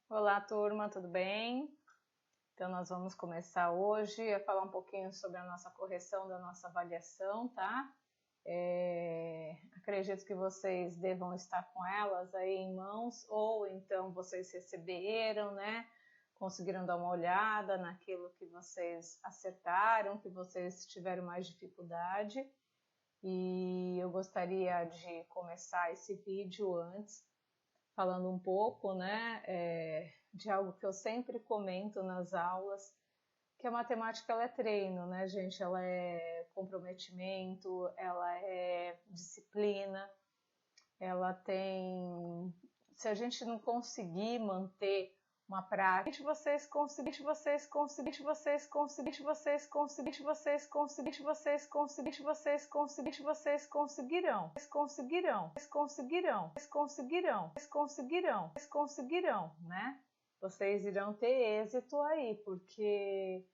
Olá, turma, tudo bem? Então, nós vamos começar hoje a falar um pouquinho sobre a nossa correção da nossa avaliação, tá? Acredito que vocês devam estar com elas aí em mãos, ou então vocês receberam, né? Conseguiram dar uma olhada naquilo que vocês acertaram, que vocês tiveram mais dificuldade. E eu gostaria de começar esse vídeo antes falando um pouco, né, de algo que eu sempre comento nas aulas, que a matemática ela é treino, né, gente? Ela é comprometimento, ela é disciplina, ela tem... Se a gente não conseguir manter uma prática, vocês conseguirem, vocês conseguirem, vocês conseguirem, vocês conseguirem, vocês conseguirem, vocês conseguirem, vocês conseguirem, vocês conseguirão, vocês conseguirão, vocês conseguirão, vocês conseguirão, vocês conseguirão, vocês conseguirão, né? Vocês irão ter êxito aí, porque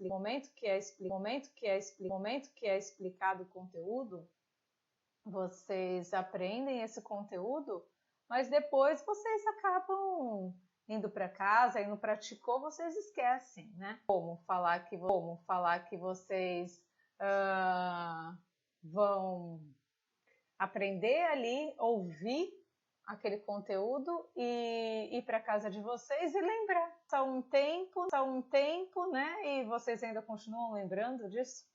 momento que é explicado o conteúdo, vocês aprendem esse conteúdo, mas depois vocês acabam indo para casa e não praticou, vocês esquecem, né? Como falar que vocês vão aprender ali, ouvir aquele conteúdo e ir para casa de vocês e lembrar. Passa um tempo, né? E vocês ainda continuam lembrando disso?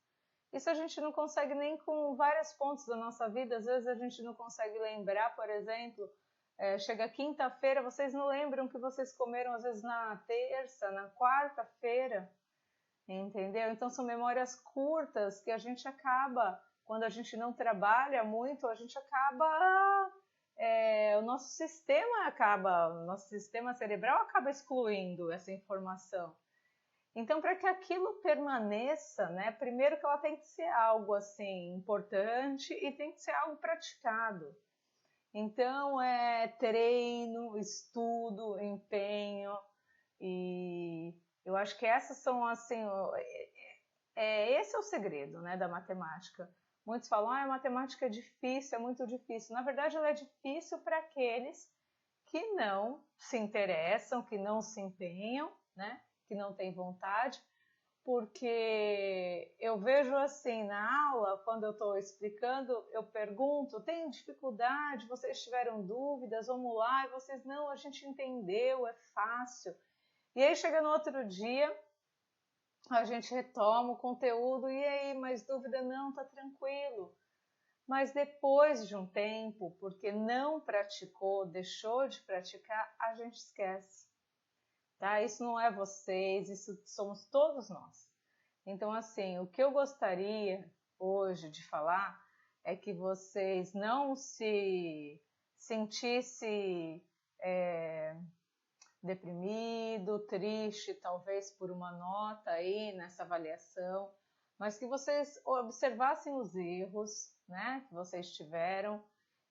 Isso a gente não consegue nem com vários pontos da nossa vida. Às vezes a gente não consegue lembrar, por exemplo, chega quinta-feira, vocês não lembram que vocês comeram às vezes na terça, na quarta-feira, entendeu? Então são memórias curtas que a gente acaba, quando a gente não trabalha muito, a gente acaba, o nosso sistema cerebral acaba excluindo essa informação. Então, para que aquilo permaneça, né, primeiro que ela tem que ser algo assim importante e tem que ser algo praticado. Então, é treino, estudo, empenho, e eu acho que essas são assim, esse é o segredo, né, da matemática. Muitos falam, a matemática é difícil, é muito difícil. Na verdade, ela é difícil para aqueles que não se interessam, que não se empenham, né? Que não têm vontade, porque eu vejo assim na aula, quando eu estou explicando, eu pergunto, tem dificuldade, vocês tiveram dúvidas, vamos lá, e vocês, não, a gente entendeu, é fácil. E aí chega no outro dia, a gente retoma o conteúdo, e aí, mais dúvida? Não, tá tranquilo. Mas depois de um tempo, porque não praticou, deixou de praticar, a gente esquece. Tá? Isso não é vocês, isso somos todos nós. Então, assim, o que eu gostaria hoje de falar é que vocês não se sentissem deprimido, triste, talvez por uma nota aí nessa avaliação, mas que vocês observassem os erros, né, que vocês tiveram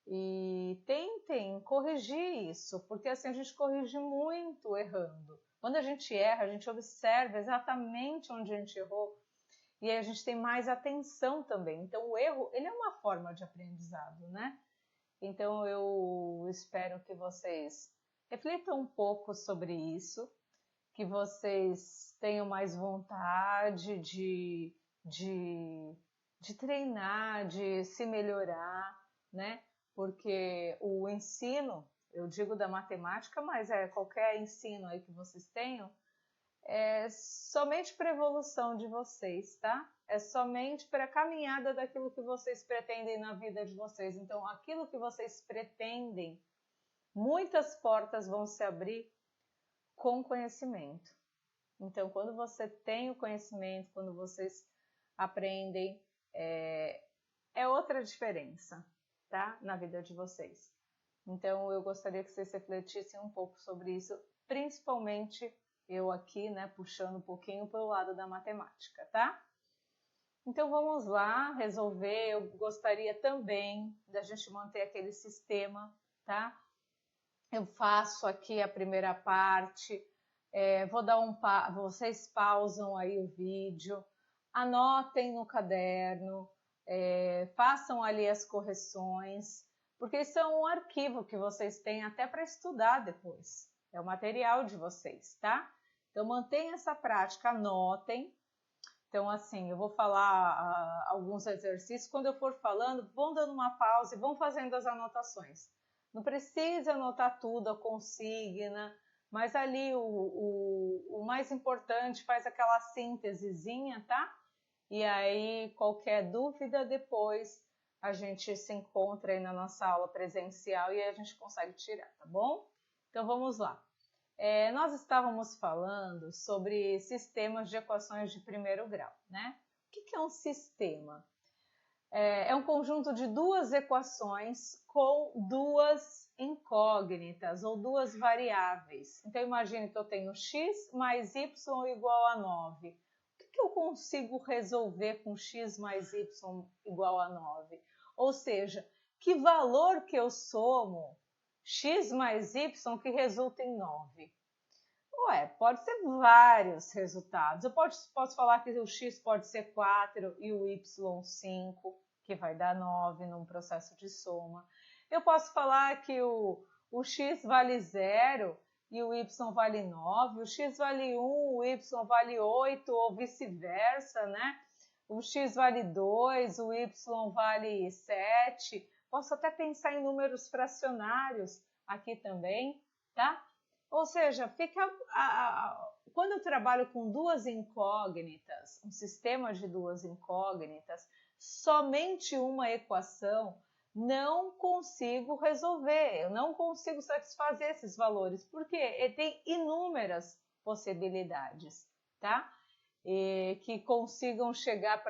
e tentem corrigir isso, porque assim a gente corrige muito errando. Quando a gente erra, a gente observa exatamente onde a gente errou e aí a gente tem mais atenção também. Então o erro, ele é uma forma de aprendizado, né? Então eu espero que vocês reflitam um pouco sobre isso, que vocês tenham mais vontade de treinar, de se melhorar, né? Porque o ensino, eu digo da matemática, mas qualquer ensino aí que vocês tenham, é somente para a evolução de vocês, tá? É somente para a caminhada daquilo que vocês pretendem na vida de vocês. Então, aquilo que vocês pretendem, muitas portas vão se abrir com conhecimento. Então, quando você tem o conhecimento, quando vocês aprendem, é outra diferença, tá? Na vida de vocês. Então, eu gostaria que vocês refletissem um pouco sobre isso, principalmente eu aqui, né, puxando um pouquinho para o lado da matemática, tá? Então, vamos lá resolver. Eu gostaria também da gente manter aquele sistema, tá? Eu faço aqui a primeira parte, vou dar vocês pausam aí o vídeo, anotem no caderno, façam ali as correções, porque isso é um arquivo que vocês têm até para estudar depois, é o material de vocês, tá? Então, mantenha essa prática, anotem. Então, assim, eu vou falar alguns exercícios. Quando eu for falando, vão dando uma pausa e vão fazendo as anotações. Não precisa anotar tudo, a consigna, mas ali o mais importante, faz aquela síntesezinha, tá? E aí, qualquer dúvida, depois a gente se encontra aí na nossa aula presencial e a gente consegue tirar, tá bom? Então, vamos lá. Nós estávamos falando sobre sistemas de equações de primeiro grau, né? O que é um sistema? É um conjunto de duas equações com duas incógnitas ou duas variáveis. Então, imagine que eu tenho x mais y igual a 9. O que eu consigo resolver com x mais y igual a 9? Ou seja, que valor que eu somo x mais y que resulta em 9? Ué, pode ser vários resultados. Eu posso falar que o x pode ser 4 e o y 5, que vai dar 9 num processo de soma. Eu posso falar que o x vale 0 e o y vale 9, o x vale 1, o y vale 8 ou vice-versa, né? O x vale 2, o y vale 7. Posso até pensar em números fracionários aqui também, tá? Ou seja, quando eu trabalho com duas incógnitas, um sistema de duas incógnitas, somente uma equação, não consigo resolver, eu não consigo satisfazer esses valores, porque tem inúmeras possibilidades, tá? Que consigam chegar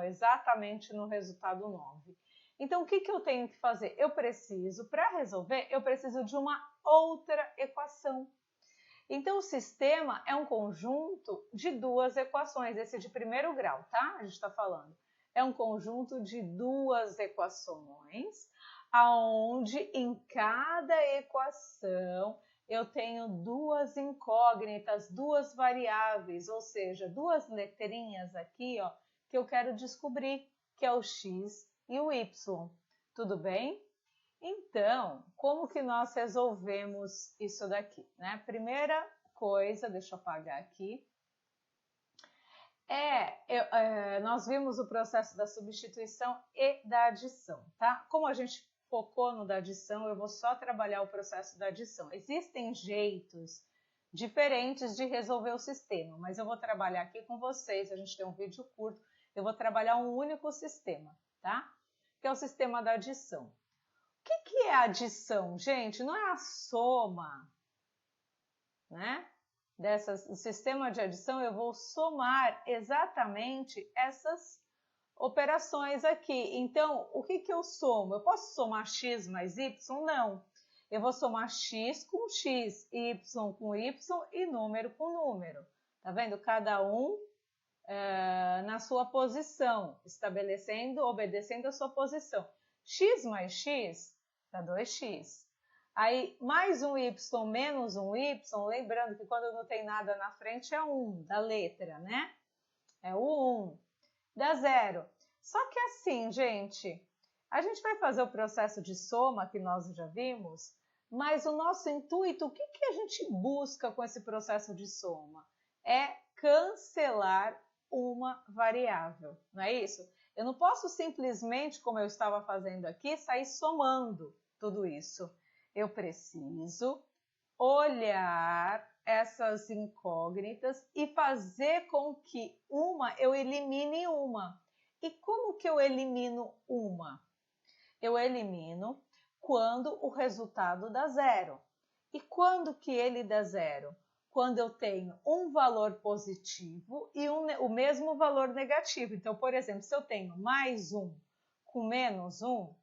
exatamente no resultado 9. Então, o que eu tenho que fazer? Para resolver, eu preciso de uma outra equação. Então, o sistema é um conjunto de duas equações, esse de primeiro grau, tá? A gente está falando. É um conjunto de duas equações, onde em cada equação eu tenho duas incógnitas, duas variáveis, ou seja, duas letrinhas aqui, ó, que eu quero descobrir, que é o x e o y. Tudo bem? Então, como que nós resolvemos isso daqui, né? Primeira coisa, deixa eu apagar aqui, nós vimos o processo da substituição e da adição, tá? Como a gente focou no da adição, eu vou só trabalhar o processo da adição. Existem jeitos diferentes de resolver o sistema, mas eu vou trabalhar aqui com vocês, a gente tem um vídeo curto, eu vou trabalhar um único sistema, tá? Que é o sistema da adição. O que é adição, gente? Não é a soma, né? O sistema de adição, eu vou somar exatamente essas operações aqui. Então, o que eu somo? Eu posso somar x mais y? Não. Eu vou somar x com x, y com y e número com número. Tá vendo? Cada um na sua posição, obedecendo a sua posição. X mais x dá 2x. Aí, mais um y menos um y, lembrando que quando não tem nada na frente é 1 da letra, né? É o 1. Dá 0. Só que assim, gente, a gente vai fazer o processo de soma, que nós já vimos, mas o nosso intuito, o que a gente busca com esse processo de soma? É cancelar uma variável, não é isso? Eu não posso simplesmente, como eu estava fazendo aqui, sair somando tudo isso. Eu preciso olhar essas incógnitas e fazer com que eu elimine uma. E como que eu elimino uma? Eu elimino quando o resultado dá 0. E quando que ele dá 0? Quando eu tenho um valor positivo e o mesmo valor negativo. Então, por exemplo, se eu tenho mais 1 com menos 1,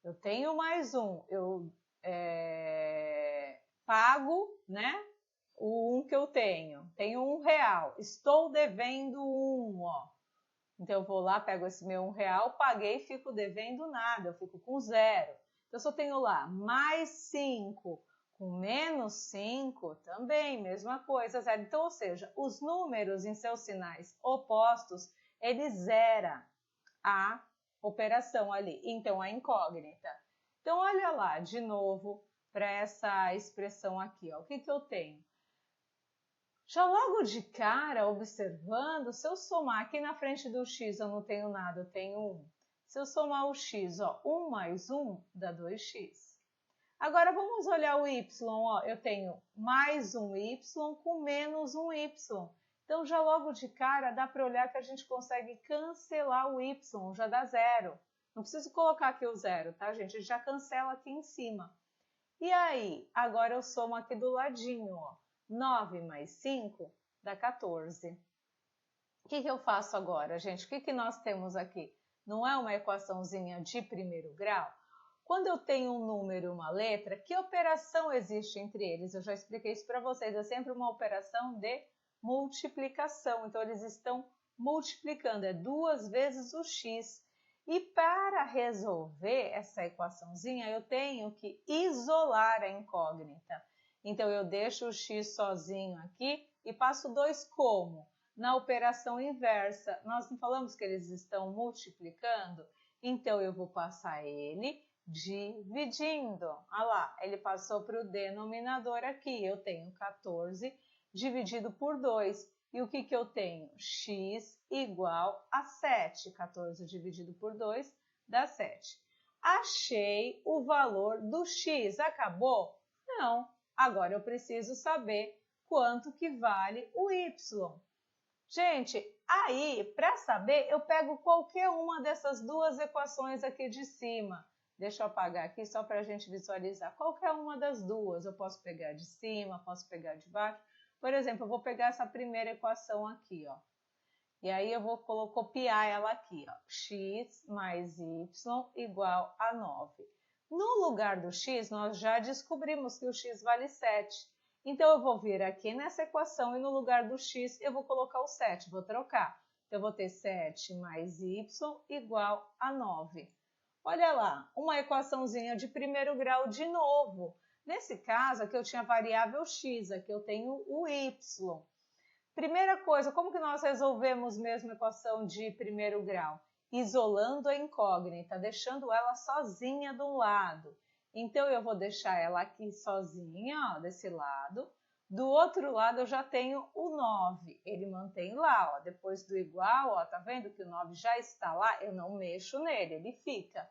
eu tenho mais 1, eu pago, né, o 1 que eu tenho. Tenho R$1, estou devendo 1, ó. Então, eu vou lá, pego esse meu R$1, paguei e fico devendo nada, eu fico com 0. Então, se eu tenho lá mais 5 com menos 5, também, mesma coisa, 0. Então, ou seja, os números em seus sinais opostos, ele zera a operação ali. Então, a incógnita. Então, olha lá, de novo, para essa expressão aqui, ó. O que que eu tenho? Já logo de cara, observando, se eu somar aqui na frente do x, eu não tenho nada, eu tenho 1. Se eu somar o x, ó, 1 mais 1 dá 2x. Agora vamos olhar o y, ó, eu tenho mais um y com menos um y. Então já logo de cara dá para olhar que a gente consegue cancelar o y, já dá 0. Não preciso colocar aqui o 0, tá, gente? A gente já cancela aqui em cima. E aí, agora eu somo aqui do ladinho, ó. 9 mais 5 dá 14. O que que eu faço agora, gente? O que que nós temos aqui? Não é uma equaçãozinha de primeiro grau? Quando eu tenho um número e uma letra, que operação existe entre eles? Eu já expliquei isso para vocês. É sempre uma operação de multiplicação. Então, eles estão multiplicando. É 2 vezes o x. E para resolver essa equaçãozinha, eu tenho que isolar a incógnita. Então, eu deixo o x sozinho aqui e passo 2 como? Na operação inversa. Nós não falamos que eles estão multiplicando? Então, eu vou passar ele dividindo. Olha lá, ele passou para o denominador aqui. Eu tenho 14 dividido por 2. E o que que eu tenho? X igual a 7. 14 dividido por 2 dá 7. Achei o valor do x. Acabou? Não. Agora eu preciso saber quanto que vale o y. Gente, aí, para saber, eu pego qualquer uma dessas duas equações aqui de cima. Deixa eu apagar aqui só para a gente visualizar. Qualquer uma das duas. Eu posso pegar de cima, posso pegar de baixo. Por exemplo, eu vou pegar essa primeira equação aqui, ó. E aí eu vou copiar ela aqui, ó. X mais y igual a 9. No lugar do x, nós já descobrimos que o x vale 7. Então, eu vou vir aqui nessa equação e no lugar do x eu vou colocar o 7, vou trocar. Então, eu vou ter 7 mais y igual a 9. Olha lá, uma equaçãozinha de primeiro grau de novo. Nesse caso, aqui eu tinha a variável x, aqui eu tenho o y. Primeira coisa, como que nós resolvemos mesmo a equação de primeiro grau? Isolando a incógnita, deixando ela sozinha de um lado. Então, eu vou deixar ela aqui sozinha, ó, desse lado. Do outro lado, eu já tenho o 9. Ele mantém lá, ó, depois do igual, ó, tá vendo que o 9 já está lá? Eu não mexo nele, ele fica.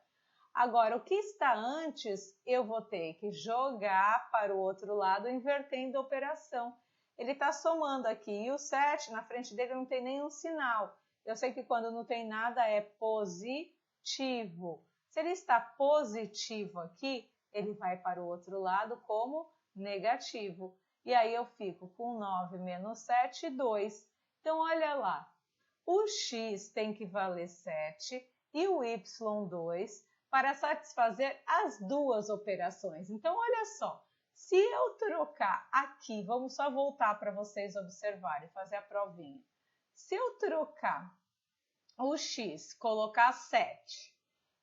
Agora, o que está antes, eu vou ter que jogar para o outro lado, invertendo a operação. Ele está somando aqui, e o 7, na frente dele não tem nenhum sinal. Eu sei que quando não tem nada é positivo. Se ele está positivo aqui, ele vai para o outro lado como negativo. E aí eu fico com 9 menos 7, 2. Então, olha lá, o x tem que valer 7 e o y 2 para satisfazer as duas operações. Então, olha só, se eu trocar aqui, vamos só voltar para vocês observarem, fazer a provinha. Se eu trocar o x, colocar 7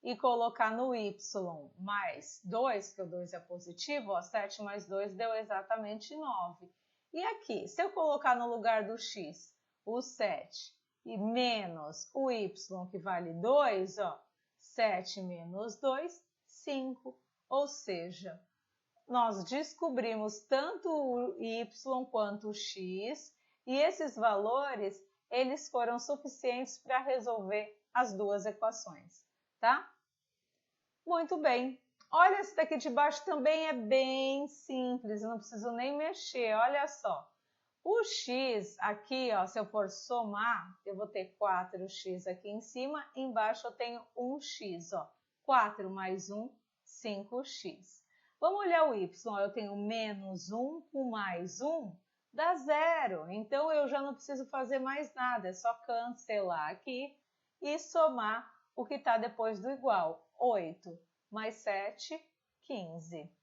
e colocar no y mais 2, que o 2 é positivo, ó, 7 mais 2 deu exatamente 9. E aqui, se eu colocar no lugar do x o 7 e menos o y, que vale 2, ó, 7 menos 2, 5. Ou seja, nós descobrimos tanto o y quanto o x, e esses valores, eles foram suficientes para resolver as duas equações, tá? Muito bem. Olha, esse daqui de baixo também é bem simples, eu não preciso nem mexer, olha só. O x aqui, ó, se eu for somar, eu vou ter 4x aqui em cima, embaixo eu tenho 1x, ó. 4 mais 1, 5x. Vamos olhar o y, eu tenho menos 1 com mais 1, dá 0. Então, eu já não preciso fazer mais nada, é só cancelar aqui e somar o que está depois do igual. 8 mais 7, 15.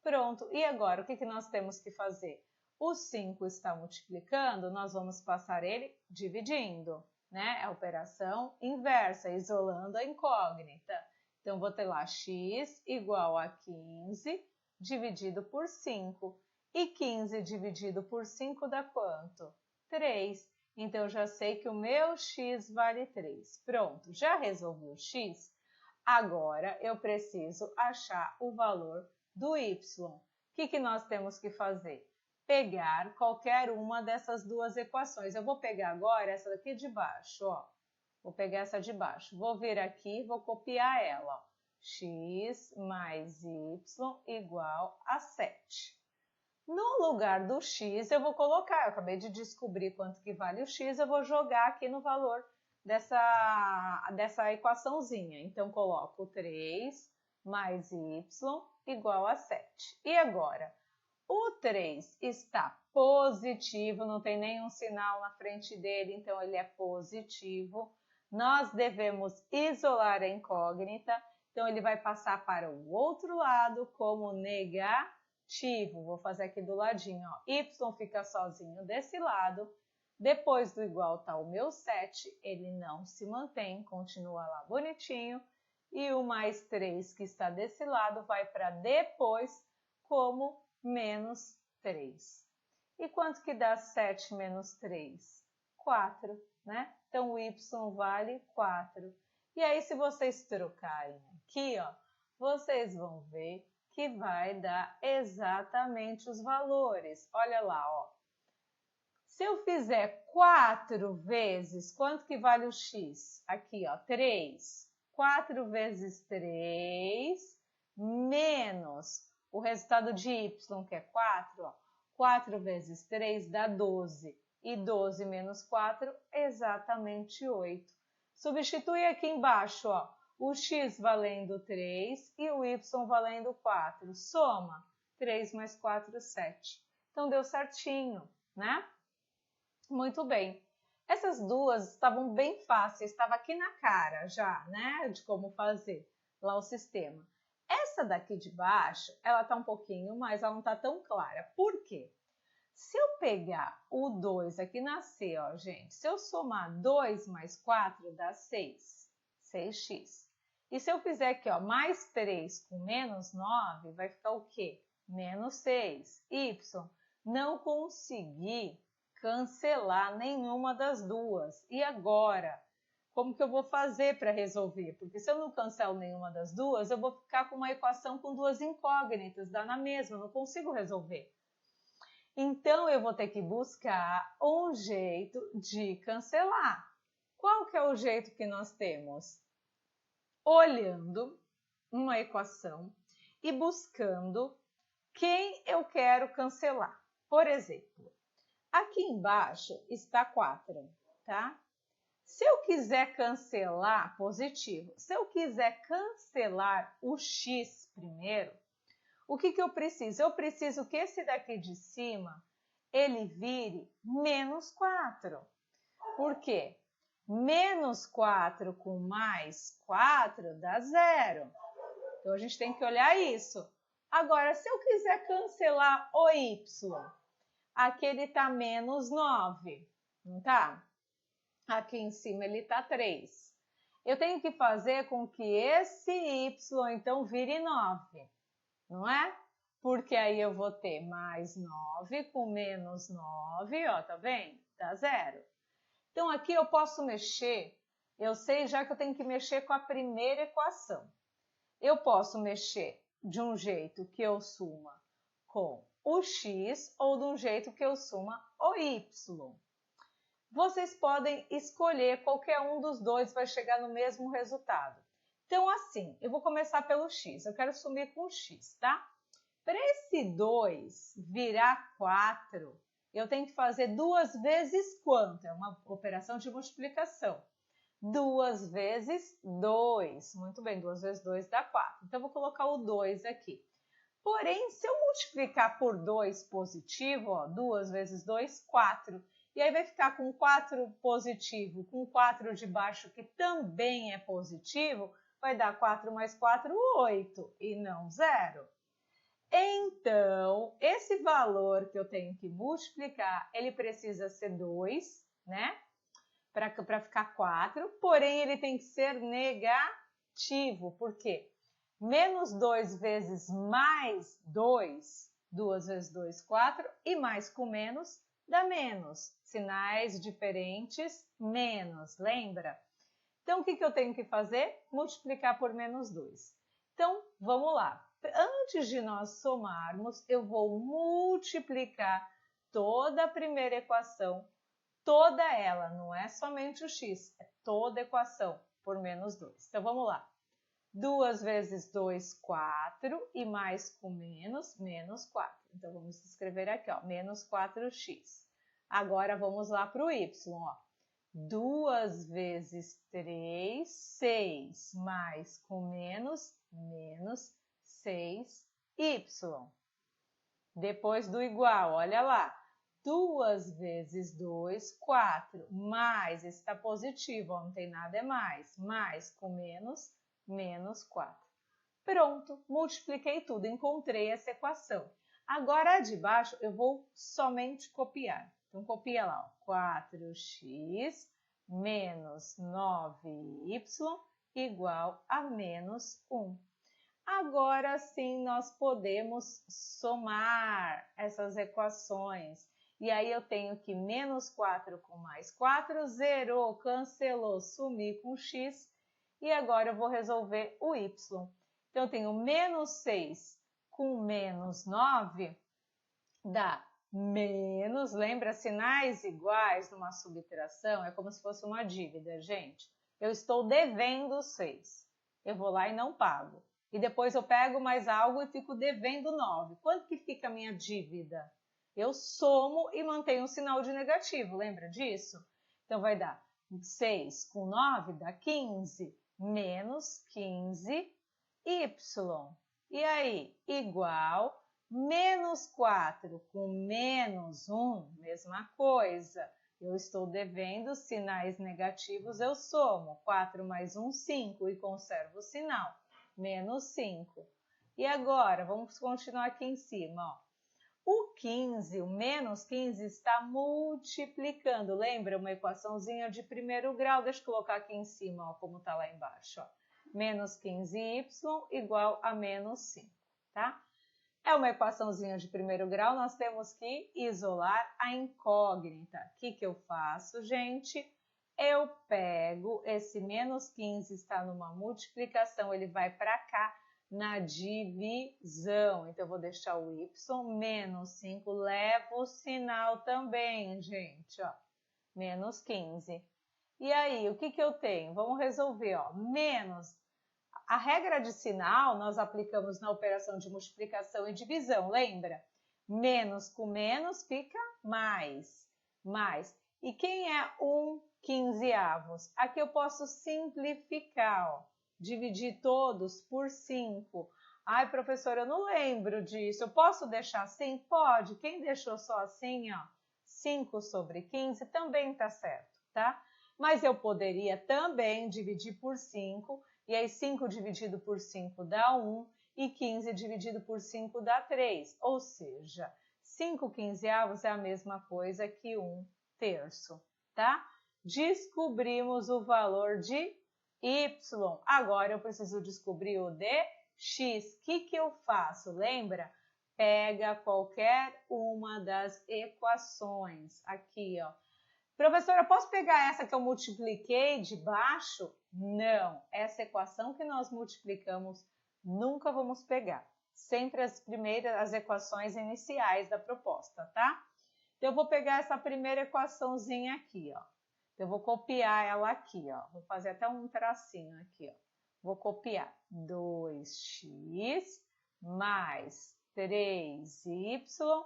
Pronto, e agora o que nós temos que fazer? O 5 está multiplicando, nós vamos passar ele dividindo, né? É a operação inversa, isolando a incógnita. Então, vou ter lá x igual a 15 dividido por 5. E 15 dividido por 5 dá quanto? 3. Então, eu já sei que o meu x vale 3. Pronto, já resolvi o x. Agora, eu preciso achar o valor do y. O que nós temos que fazer? Pegar qualquer uma dessas duas equações. Eu vou pegar agora essa daqui de baixo, ó. Vou pegar essa de baixo. Vou vir aqui e vou copiar ela, ó. X mais y igual a 7. No lugar do x, eu vou colocar, eu acabei de descobrir quanto que vale o x, eu vou jogar aqui no valor dessa equaçãozinha. Então, coloco 3 mais y igual a 7. E agora? O 3 está positivo, não tem nenhum sinal na frente dele, então ele é positivo. Nós devemos isolar a incógnita, então ele vai passar para o outro lado como negativo. Vou fazer aqui do ladinho, ó. Y fica sozinho desse lado. Depois do igual está o meu 7, ele não se mantém, continua lá bonitinho. E o mais 3 que está desse lado vai para depois como menos 3. E quanto que dá 7 menos 3? 4, né? Então, o y vale 4. E aí, se vocês trocarem aqui, ó, vocês vão ver que vai dar exatamente os valores. Olha lá, ó. Se eu fizer 4 vezes, quanto que vale o x? Aqui, ó, 3. 4 vezes 3 menos o resultado de y, que é 4, ó. 4 vezes 3 dá 12. E 12 menos 4, exatamente 8. Substitui aqui embaixo, ó, o x valendo 3 e o y valendo 4. Soma 3 mais 4, 7. Então, deu certinho, né? Muito bem. Essas duas estavam bem fáceis, estava aqui na cara já, né? De como fazer lá o sistema. Essa daqui de baixo, ela está um pouquinho, mas ela não está tão clara. Por quê? Se eu pegar o 2 aqui na C, ó, gente, se eu somar 2 mais 4 dá 6, 6x. E se eu fizer aqui, ó, mais 3 com menos 9, vai ficar o quê? Menos 6. Y, não consegui cancelar nenhuma das duas. E agora? Como que eu vou fazer para resolver? Porque se eu não cancelo nenhuma das duas, eu vou ficar com uma equação com duas incógnitas, dá na mesma, não consigo resolver. Então, eu vou ter que buscar um jeito de cancelar. Qual que é o jeito que nós temos? Olhando uma equação e buscando quem eu quero cancelar. Por exemplo, aqui embaixo está 4, tá? Se eu quiser cancelar, positivo, se eu quiser cancelar o x primeiro, o que eu preciso? Eu preciso que esse daqui de cima, ele vire menos 4. Por quê? Menos 4 com mais 4 dá 0. Então, a gente tem que olhar isso. Agora, se eu quiser cancelar o y, aqui ele está menos 9, não tá? Aqui em cima ele está 3. Eu tenho que fazer com que esse y, então, vire 9. Não é? Porque aí eu vou ter mais 9 com menos 9, ó, tá vendo? Dá 0. Então, aqui eu posso mexer, eu sei já que eu tenho que mexer com a primeira equação. Eu posso mexer de um jeito que eu suma com o x ou de um jeito que eu suma o y. Vocês podem escolher, qualquer um dos dois vai chegar no mesmo resultado. Então, assim, eu vou começar pelo x. Eu quero sumir com o x, tá? Para esse 2 virar 4, eu tenho que fazer 2 vezes quanto? É uma operação de multiplicação. 2 vezes 2. Muito bem, 2 vezes 2 dá 4. Então, eu vou colocar o 2 aqui. Porém, se eu multiplicar por 2 positivo, ó, 2 vezes 2, 4. E aí vai ficar com 4 positivo, com 4 de baixo, que também é positivo, vai dar 4 mais 4, 8, e não 0. Então, esse valor que eu tenho que multiplicar, ele precisa ser 2, né? Para ficar 4, porém ele tem que ser negativo. Por quê? Menos 2 vezes mais 2, 2 vezes 2, 4, e mais com menos dá menos. Sinais diferentes, menos, lembra? Então, o que eu tenho que fazer? Multiplicar por menos 2. Então, vamos lá. Antes de nós somarmos, eu vou multiplicar toda a primeira equação, toda ela, não é somente o x, é toda a equação por menos 2. Então, vamos lá. 2 vezes 2, 4, e mais com menos, menos 4. Então, vamos escrever aqui, ó, menos 4x. Agora, vamos lá para o y, ó. 2 vezes 3, 6, mais com menos, menos 6y. Depois do igual, olha lá. 2 vezes 2, 4, mais, está positivo, ó, não tem nada, é mais com menos, menos 4. Pronto, multipliquei tudo, encontrei essa equação. Agora, a de baixo, eu vou somente copiar. Então, copia lá, ó, 4x menos 9y igual a menos 1. Agora sim, nós podemos somar essas equações. E aí, eu tenho que menos 4 com mais 4, zerou, cancelou, sumi com x. E agora eu vou resolver o y. Então, eu tenho menos 6 com menos 9, dá menos, lembra, sinais iguais numa subtração, é como se fosse uma dívida, gente. Eu estou devendo 6, eu vou lá e não pago. E depois eu pego mais algo e fico devendo 9. Quanto que fica a minha dívida? Eu somo e mantenho um sinal de negativo, lembra disso? Então, vai dar 6 com 9 dá 15, menos 15y. E aí, igual menos 4 com menos 1, mesma coisa. Eu estou devendo sinais negativos, eu somo. 4 mais 1, 5, e conservo o sinal. Menos 5. E agora, vamos continuar aqui em cima, ó. O 15, o menos 15, está multiplicando. Lembra uma equaçãozinha de primeiro grau? Deixa eu colocar aqui em cima, ó, como está lá embaixo, ó. Menos 15y igual a menos 5, tá? É uma equaçãozinha de primeiro grau, nós temos que isolar a incógnita. O que eu faço, gente? Eu pego, esse menos 15 está numa multiplicação, ele vai para cá na divisão. Então, eu vou deixar o y, menos 5, levo o sinal também, gente, ó, menos 15. E aí, o que eu tenho? Vamos resolver, ó, menos. A regra de sinal nós aplicamos na operação de multiplicação e divisão, lembra? Menos com menos fica mais, mais. E quem é 1/15? Aqui eu posso simplificar, ó, dividir todos por 5. Ai, professora, eu não lembro disso. Eu posso deixar assim? Pode. Quem deixou só assim, ó, 5/15 também tá certo, tá? Mas eu poderia também dividir por 5, e aí 5 dividido por 5 dá 1, e 15 dividido por 5 dá 3. Ou seja, 5/15 é a mesma coisa que 1/3, tá? Descobrimos o valor de y. Agora eu preciso descobrir o de x. O que eu faço? Lembra? Pega qualquer uma das equações. Aqui, ó. Professora, posso pegar essa que eu multipliquei de baixo? Não, essa equação que nós multiplicamos nunca vamos pegar. Sempre as equações iniciais da proposta, tá? Então, eu vou pegar essa primeira equaçãozinha aqui, ó. Eu vou copiar ela aqui, ó. Vou fazer até um tracinho aqui, ó. Vou copiar 2x mais 3y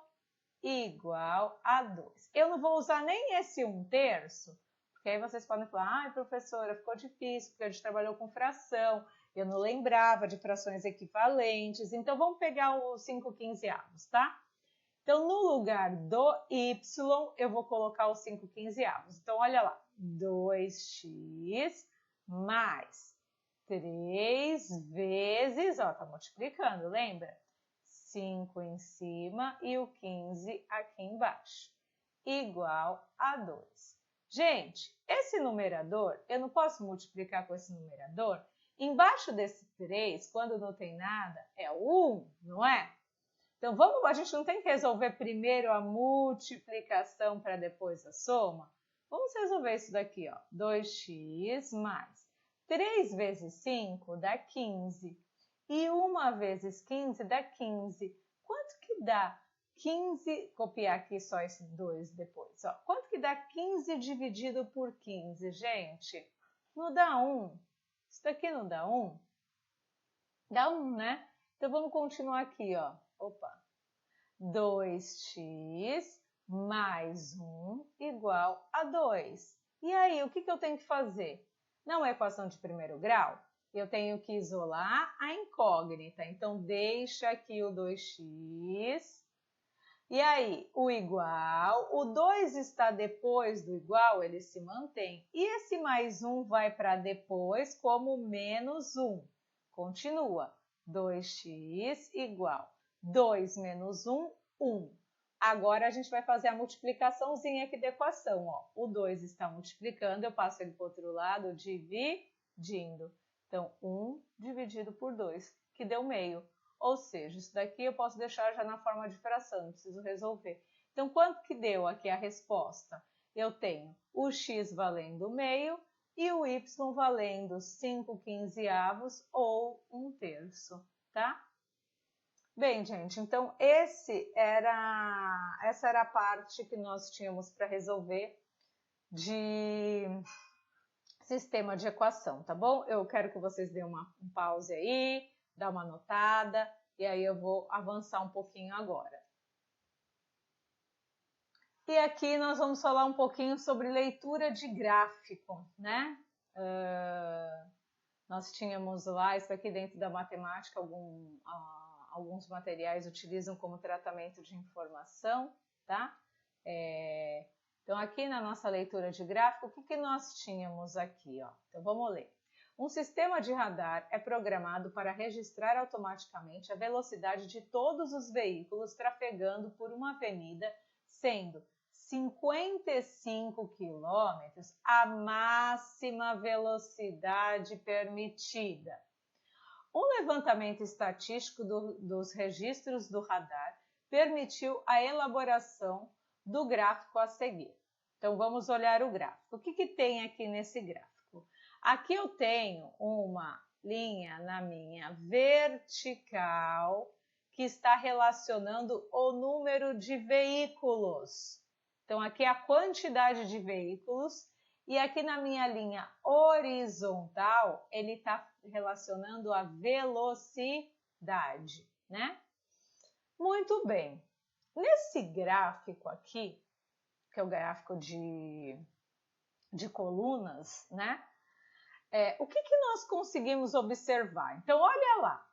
igual a 2. Eu não vou usar nem esse 1/3, porque aí vocês podem falar, ai, professora, ficou difícil, porque a gente trabalhou com fração, eu não lembrava de frações equivalentes, então vamos pegar os 5/15, tá? Então, no lugar do y, eu vou colocar os 5/15. Então, olha lá, 2x mais 3 vezes, ó, tá multiplicando, lembra? 5 em cima e o 15 aqui embaixo, igual a 2. Gente, esse numerador, eu não posso multiplicar com esse numerador? Embaixo desse 3, quando não tem nada, é o 1, não é? Então, a gente não tem que resolver primeiro a multiplicação para depois a soma? Vamos resolver isso daqui, ó. 2x mais 3 vezes 5 dá 15. E 1 vezes 15 dá 15. Quanto que dá 15? Copiar aqui só esse 2 depois. Ó. Quanto que dá 15 dividido por 15, gente? Não dá 1. Isso daqui não dá 1? Dá 1, né? Então, vamos continuar aqui, ó. Opa. 2x mais 1 igual a 2. E aí, o que eu tenho que fazer? Na equação de primeiro grau, eu tenho que isolar a incógnita. Então, deixa aqui o 2x. E aí, o igual, o 2 está depois do igual, ele se mantém. E esse mais 1 vai para depois como menos 1. Continua. 2x igual 2 menos 1, 1. Agora, a gente vai fazer a multiplicaçãozinha aqui da equação. Ó. O 2 está multiplicando, eu passo ele para o outro lado, dividindo. Então, 1 dividido por 2, que deu meio. Ou seja, isso daqui eu posso deixar já na forma de fração, não preciso resolver. Então, quanto que deu aqui a resposta? Eu tenho o x valendo meio e o y valendo 5/15 ou 1/3, tá? Bem, gente, então essa era a parte que nós tínhamos para resolver de sistema de equação, tá bom? Eu quero que vocês deem um pause aí, dá uma anotada, e aí eu vou avançar um pouquinho agora. E aqui nós vamos falar um pouquinho sobre leitura de gráfico, né? Nós tínhamos lá, isso aqui dentro da matemática, alguns materiais utilizam como tratamento de informação, tá? Então, aqui na nossa leitura de gráfico, o que nós tínhamos aqui, ó? Então, vamos ler. Um sistema de radar é programado para registrar automaticamente a velocidade de todos os veículos trafegando por uma avenida, sendo 55 km a máxima velocidade permitida. Um levantamento estatístico dos registros do radar permitiu a elaboração do gráfico a seguir. Então, vamos olhar o gráfico. O que tem aqui nesse gráfico? Aqui eu tenho uma linha na minha vertical que está relacionando o número de veículos. Então, aqui é a quantidade de veículos e aqui na minha linha horizontal, ele está relacionando a velocidade, né? Muito bem. Nesse gráfico aqui, que é o gráfico de colunas, né? O que nós conseguimos observar? Então, olha lá.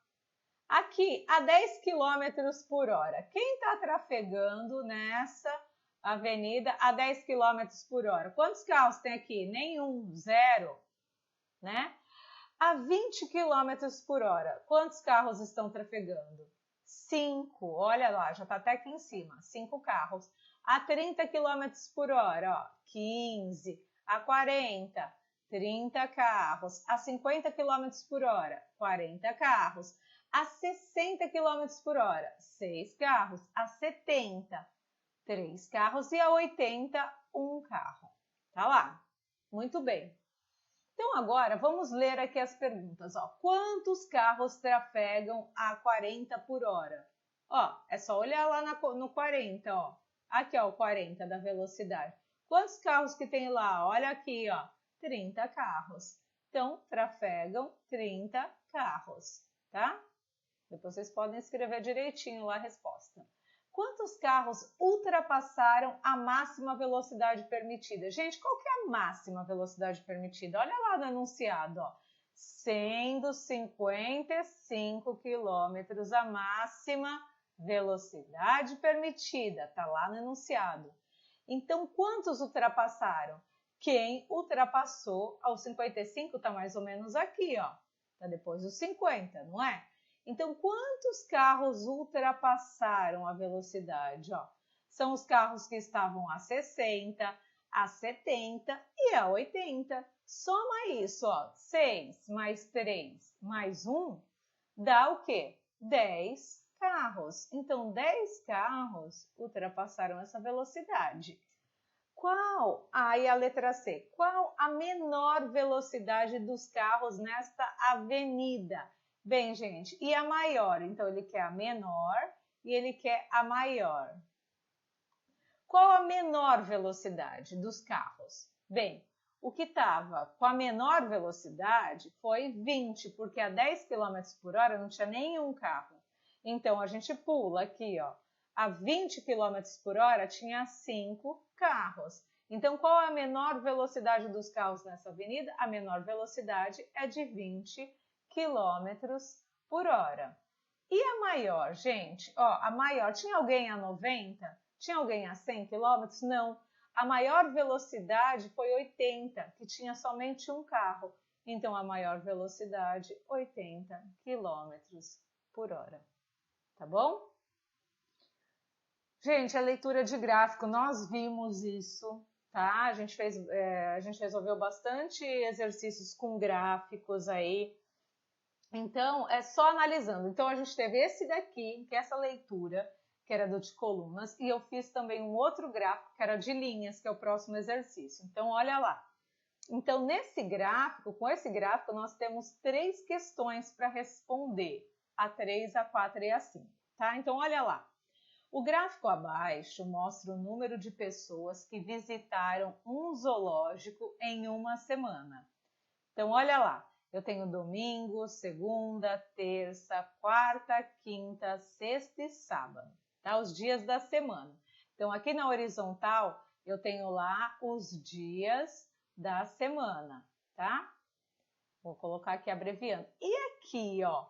Aqui, a 10 km por hora. Quem está trafegando nessa avenida a 10 km por hora? Quantos carros tem aqui? Nenhum, zero, né? A 20 km por hora, quantos carros estão trafegando? 5, olha lá, já está até aqui em cima, 5 carros. A 30 km por hora, ó, 15. A 40, 30 carros. A 50 km por hora, 40 carros. A 60 km por hora, 6 carros. A 70, 3 carros. E a 80, 1 carro. Tá lá. Muito bem. Então, agora, vamos ler aqui as perguntas. Ó. Quantos carros trafegam a 40 por hora? Ó, é só olhar lá no 40, ó. Aqui, ó, o 40 da velocidade. Quantos carros que tem lá? Olha aqui, ó, 30 carros. Então, trafegam 30 carros, tá? Depois vocês podem escrever direitinho lá a resposta. Quantos carros ultrapassaram a máxima velocidade permitida? Gente, qual que é a máxima velocidade permitida? Olha lá no enunciado, ó. Sendo 55 km a máxima velocidade permitida. Tá lá no enunciado. Então, quantos ultrapassaram? Quem ultrapassou aos 55 tá mais ou menos aqui, ó. Tá depois dos 50, não é? Então, quantos carros ultrapassaram a velocidade? Ó, são os carros que estavam a 60, a 70 e a 80. Soma isso, ó, 6 mais 3 mais 1 dá o quê? 10 carros. Então, 10 carros ultrapassaram essa velocidade. Qual? Aí a letra C. Qual a menor velocidade dos carros nesta avenida? Bem, gente, e a maior? Então, ele quer a menor e ele quer a maior. Qual a menor velocidade dos carros? Bem, o que estava com a menor velocidade foi 20, porque a 10 km por hora não tinha nenhum carro. Então, a gente pula aqui, ó. A 20 km por hora tinha 5 carros. Então, qual é a menor velocidade dos carros nessa avenida? A menor velocidade é de 20 km por hora. E a maior, gente? Ó, a maior, tinha alguém a 90? Tinha alguém a 100 km? Não. A maior velocidade foi 80, que tinha somente um carro. Então, a maior velocidade, 80 km por hora. Tá bom? Gente, a leitura de gráfico, nós vimos isso, tá? A gente resolveu bastante exercícios com gráficos aí. Então, é só analisando. Então, a gente teve esse daqui, que é essa leitura, que era do de colunas, e eu fiz também um outro gráfico, que era de linhas, que é o próximo exercício. Então, olha lá. Então, nesse gráfico, com esse gráfico, nós temos 3 questões para responder, a 3, a 4 e a 5, tá? Então, olha lá. O gráfico abaixo mostra o número de pessoas que visitaram um zoológico em uma semana. Então, olha lá, eu tenho domingo, segunda, terça, quarta, quinta, sexta e sábado, tá? Os dias da semana. Então, aqui na horizontal, eu tenho lá os dias da semana, tá? Vou colocar aqui abreviando. E aqui, ó,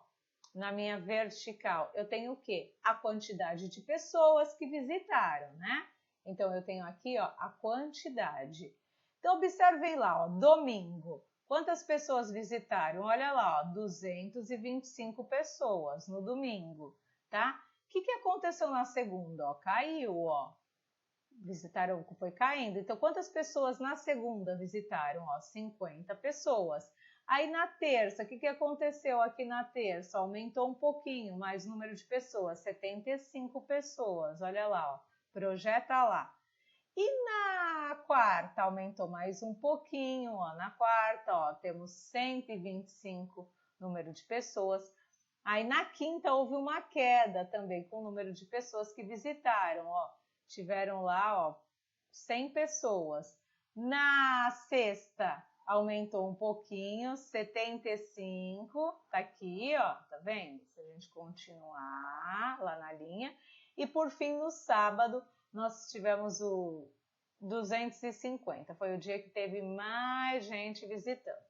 na minha vertical, eu tenho o quê? A quantidade de pessoas que visitaram, né? Então, eu tenho aqui, ó, a quantidade. Então, observem lá, ó, domingo. Quantas pessoas visitaram? Olha lá, ó, 225 pessoas no domingo, tá? O que aconteceu na segunda? Ó, caiu, ó. Visitaram, foi caindo. Então, quantas pessoas na segunda visitaram? Ó, 50 pessoas. Aí na terça, o que aconteceu aqui na terça? Aumentou um pouquinho mais o número de pessoas, 75 pessoas, olha lá, ó, projeta lá. E na quarta aumentou mais um pouquinho, ó, na quarta, ó, temos 125 número de pessoas. Aí na quinta houve uma queda também com o número de pessoas que visitaram, ó, tiveram lá, ó, 100 pessoas. Na sexta aumentou um pouquinho, 75, tá aqui, ó, tá vendo? Se a gente continuar lá na linha. E por fim, no sábado, nós tivemos o 250, foi o dia que teve mais gente visitando.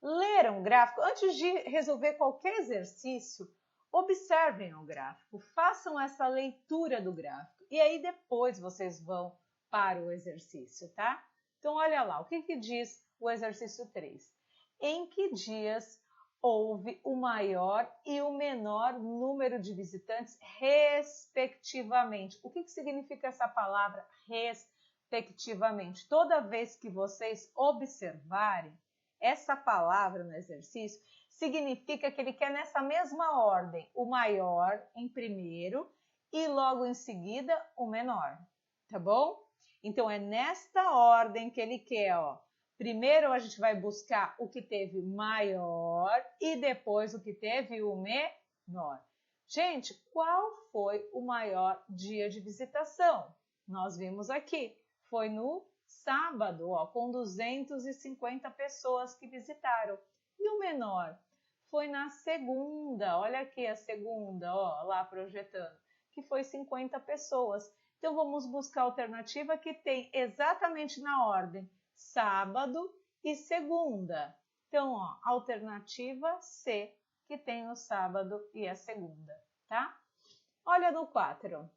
Leram o gráfico? Antes de resolver qualquer exercício, observem o gráfico, façam essa leitura do gráfico e aí depois vocês vão para o exercício, tá? Então, olha lá, o que diz o exercício 3? Em que dias houve o maior e o menor número de visitantes, respectivamente? O que significa essa palavra respectivamente? Toda vez que vocês observarem essa palavra no exercício, significa que ele quer nessa mesma ordem, o maior em primeiro e logo em seguida o menor, tá bom? Então, é nesta ordem que ele quer, ó. Primeiro a gente vai buscar o que teve maior e depois o que teve o menor. Gente, qual foi o maior dia de visitação? Nós vimos aqui, foi no sábado, ó, com 250 pessoas que visitaram. E o menor? Foi na segunda, olha aqui a segunda, ó, lá projetando, que foi 50 pessoas. Então, vamos buscar a alternativa que tem exatamente na ordem sábado e segunda. Então, ó, alternativa C, que tem o sábado e a segunda, tá? Olha no 4.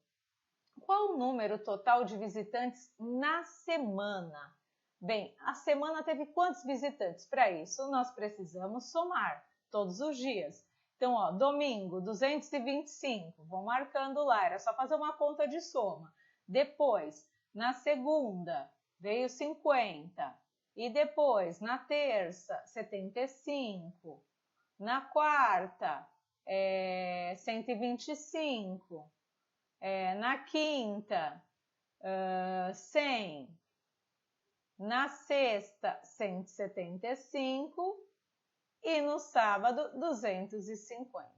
Qual o número total de visitantes na semana? Bem, a semana teve quantos visitantes? Para isso, nós precisamos somar todos os dias. Então, ó, domingo, 225, vão marcando lá, era só fazer uma conta de soma. Depois, na segunda, veio 50. E depois, na terça, 75. Na quarta, 125. Na quinta, 100. Na sexta, 175. e no sábado 250.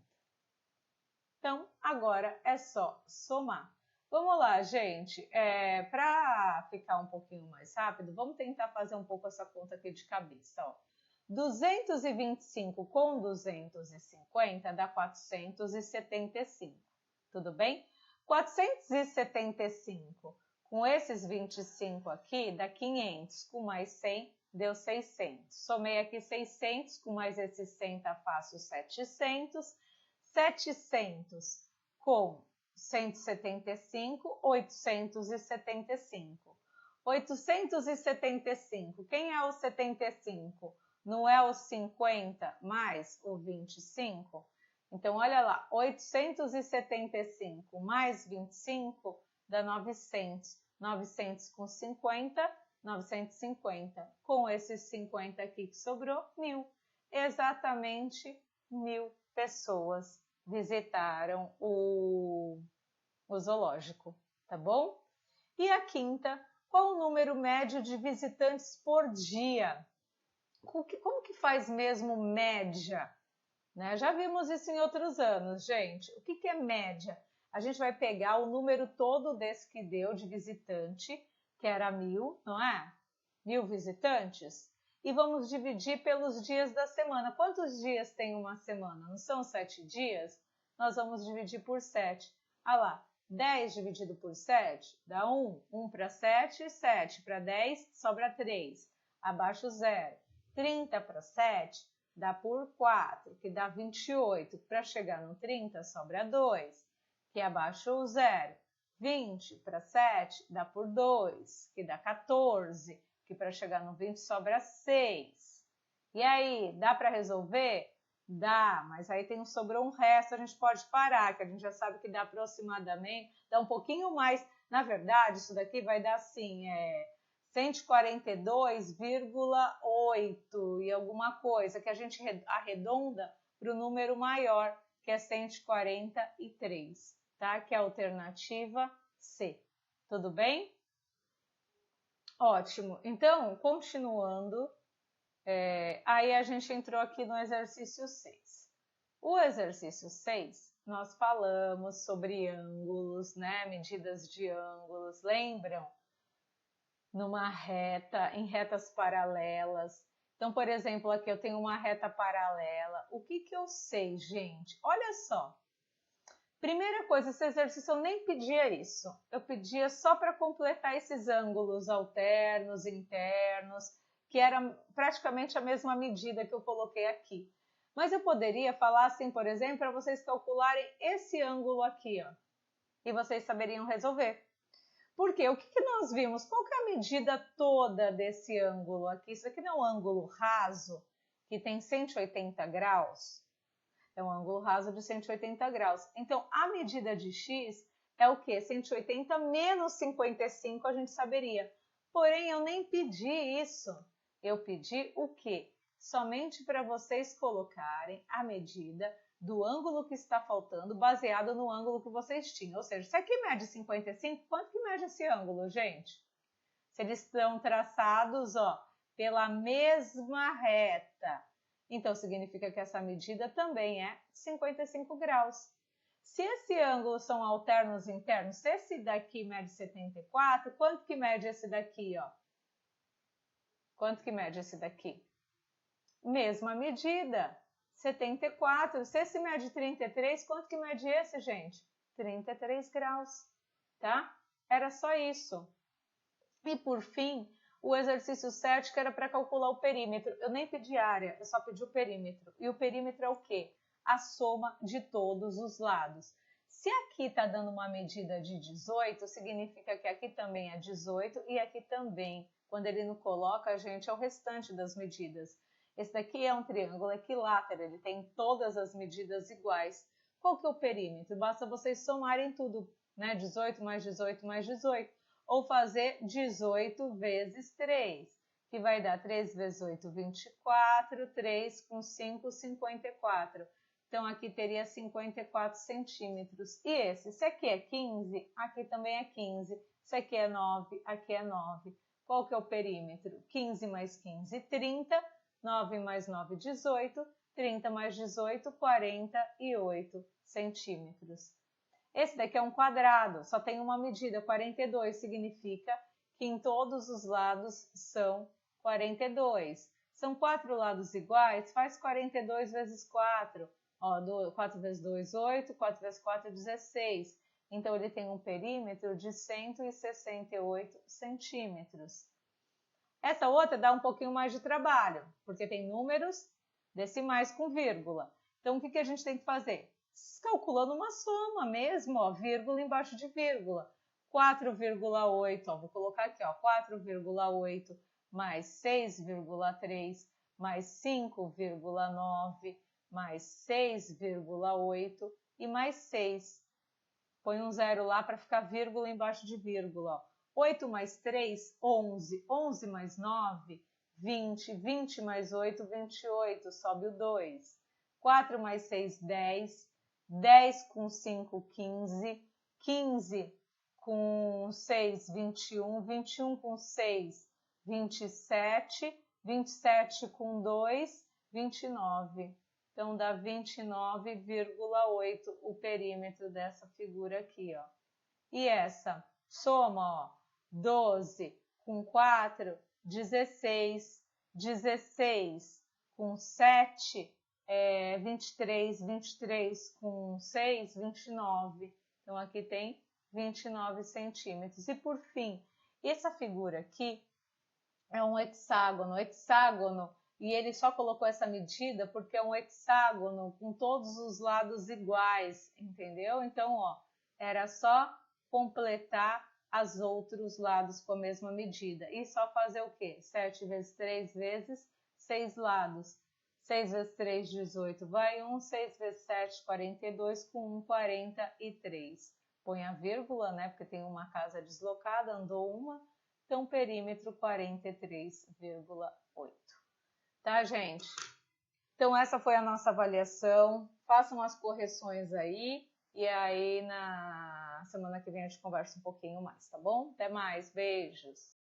Então, agora é só somar. Vamos lá, gente. Para ficar um pouquinho mais rápido, vamos tentar fazer um pouco essa conta aqui de cabeça. Ó. 225 com 250 dá 475. Tudo bem? 475 com esses 25 aqui dá 500. Com mais 100 deu 600. Somei aqui 600, com mais esses 100 faço 700. 700 com 175, 875. 875, quem é o 75? Não é o 50 mais o 25? Então, olha lá, 875 mais 25 dá 900. 900 com 50, 950. Com esses 50 aqui que sobrou, 1.000. Exatamente 1.000 pessoas visitaram o zoológico, tá bom? E a quinta, qual o número médio de visitantes por dia? Como que faz mesmo média? Né? Já vimos isso em outros anos, gente. O que é média? A gente vai pegar o número todo desse que deu de visitante, que era 1.000, não é? 1.000 visitantes. E vamos dividir pelos dias da semana. Quantos dias tem uma semana? Não são 7 dias? Nós vamos dividir por 7. Ah lá, 10 dividido por 7 dá 1. 1 para 7, 7 para 10, sobra 3. Abaixo 0. 30 para 7 dá por 4, que dá 28. Para chegar no 30, sobra 2, que abaixo o 0. 20 para 7 dá por 2, que dá 14. Que para chegar no 20 sobra 6. E aí, dá para resolver? Dá, mas aí sobrou um resto, a gente pode parar, que a gente já sabe que dá aproximadamente, dá um pouquinho mais. Na verdade, isso daqui vai dar assim, 142,8 e alguma coisa, que a gente arredonda para o número maior, que é 143, tá? Que é a alternativa C. Tudo bem? Ótimo. Então, continuando, aí a gente entrou aqui no exercício 6. O exercício 6, nós falamos sobre ângulos, né? Medidas de ângulos, lembram? Numa reta, em retas paralelas. Então, por exemplo, aqui eu tenho uma reta paralela. O que eu sei, gente? Olha só. Primeira coisa, esse exercício eu nem pedia isso. Eu pedia só para completar esses ângulos alternos, internos, que era praticamente a mesma medida que eu coloquei aqui. Mas eu poderia falar assim, por exemplo, para vocês calcularem esse ângulo aqui, ó, e vocês saberiam resolver. Porque o que nós vimos? Qual que é a medida toda desse ângulo aqui? Isso aqui não é um ângulo raso, que tem 180 graus? É um ângulo raso de 180 graus. Então, a medida de x é o quê? 180 menos 55, a gente saberia. Porém, eu nem pedi isso. Eu pedi o quê? Somente para vocês colocarem a medida do ângulo que está faltando, baseado no ângulo que vocês tinham. Ou seja, se aqui mede 55, quanto que mede esse ângulo, gente? Se eles estão traçados, ó, pela mesma reta. Então, significa que essa medida também é 55 graus. Se esse ângulo são alternos internos, se esse daqui mede 74, quanto que mede esse daqui, ó? Quanto que mede esse daqui? Mesma medida, 74. Se esse mede 33, quanto que mede esse, gente? 33 graus, tá? Era só isso. E, por fim, o exercício 7, que era para calcular o perímetro. Eu nem pedi área, eu só pedi o perímetro. E o perímetro é o quê? A soma de todos os lados. Se aqui está dando uma medida de 18, significa que aqui também é 18 e aqui também. Quando ele não coloca, gente, é o restante das medidas. Esse daqui é um triângulo equilátero, ele tem todas as medidas iguais. Qual que é o perímetro? Basta vocês somarem tudo, né? 18 mais 18 mais 18. Ou fazer 18 vezes 3, que vai dar 3 vezes 8, 24, 3 com 5, 54. Então, aqui teria 54 centímetros. E esse? Se aqui é 15, aqui também é 15. Se aqui é 9, aqui é 9. Qual que é o perímetro? 15 mais 15, 30. 9 mais 9, 18. 30 mais 18, 48 centímetros. Esse daqui é um quadrado, só tem uma medida, 42, significa que em todos os lados são 42. São 4 lados iguais, faz 42 vezes 4. Ó, 4 vezes 2, 8, 4 vezes 4, 16. Então, ele tem um perímetro de 168 centímetros. Essa outra dá um pouquinho mais de trabalho, porque tem números decimais com vírgula. Então, o que a gente tem que fazer? Calculando uma soma mesmo, ó, vírgula embaixo de vírgula. 4,8, ó, vou colocar aqui, ó, 4,8 mais 6,3 mais 5,9 mais 6,8 e mais 6. Põe um zero lá para ficar vírgula embaixo de vírgula, ó. 8 mais 3, 11. 11 mais 9, 20. 20 mais 8, 28. Sobe o 2. 4 mais 6, 10. 10 com 5, 15. 15 com 6, 21. 21 com 6, 27. 27 com 2, 29. Então, dá 29,8 o perímetro dessa figura aqui, ó. E essa soma, ó, 12 com 4, 16, 16 com 7, 23, 23 com 6, 29. Então, aqui tem 29 centímetros. E, por fim, essa figura aqui é um hexágono. E ele só colocou essa medida porque é um hexágono com todos os lados iguais, entendeu? Então, ó, era só completar os outros lados com a mesma medida. E só fazer o quê? 7 vezes 3 vezes 6 lados. 6 vezes 3, 18, vai 1. 6 vezes 7, 42, com 1, 43. Põe a vírgula, né? Porque tem uma casa deslocada, andou uma. Então, perímetro 43,8. Tá, gente? Então, essa foi a nossa avaliação. Façam as correções aí. E aí, na semana que vem, a gente conversa um pouquinho mais, tá bom? Até mais. Beijos.